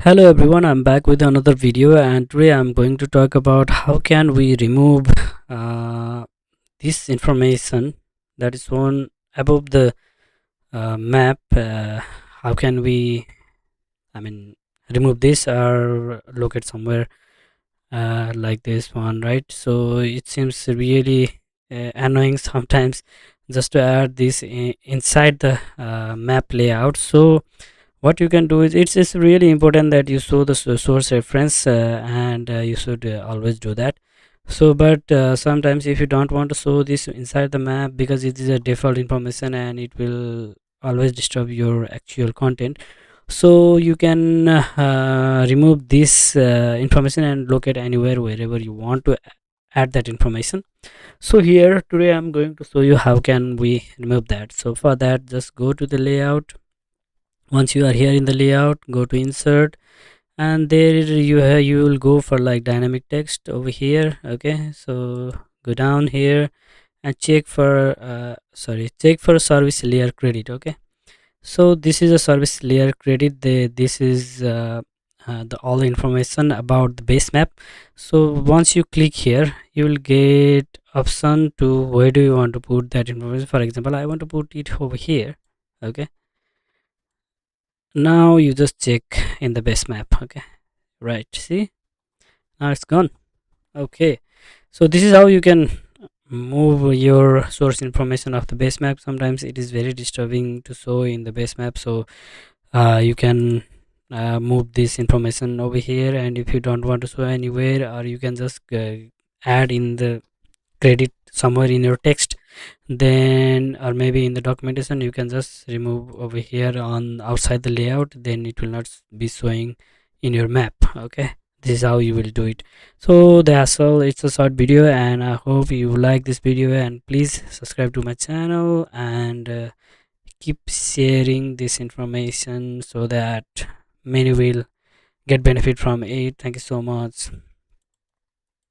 Hello everyone, I'm back with another video, and today I'm going to talk about how can we remove uh, this information that is shown above the map. How can we, I mean, remove this or locate somewhere like this one, right? So it seems really annoying sometimes just to add this inside the map layout. So what you can do is it's really important that you show the source reference, and you should always do that. So but sometimes if you don't want to show this inside the map because it is a default information and it will always disturb your actual content, so you can remove this information and locate anywhere wherever you want to add that information. So here today I'm going to show you how can we remove that. So for that, just go to the layout. Once you are here in the layout, go to insert, and there you will go for like dynamic text over here. Okay, so go down here and check for check for service layer credit. Okay, so this is a service layer credit. This is the all information about the base map. So once you click here, you will get option to where do you want to put that information. For example, I want to put it over here. Okay, now you just check in the base map. Okay, right, see, now it's gone. Okay, so this is how you can move your source information of the base map. Sometimes it is very disturbing to show in the base map, so you can move this information over here, and if you don't want to show anywhere, or you can just add in the credit somewhere in your text, then or maybe in the documentation, you can just remove over here on outside the layout, then it will not be showing in your map. Okay, this is how you will do it. So that's all. It's a short video, and I hope you like this video, and please subscribe to my channel, and keep sharing this information so that many will get benefit from it. Thank you so much.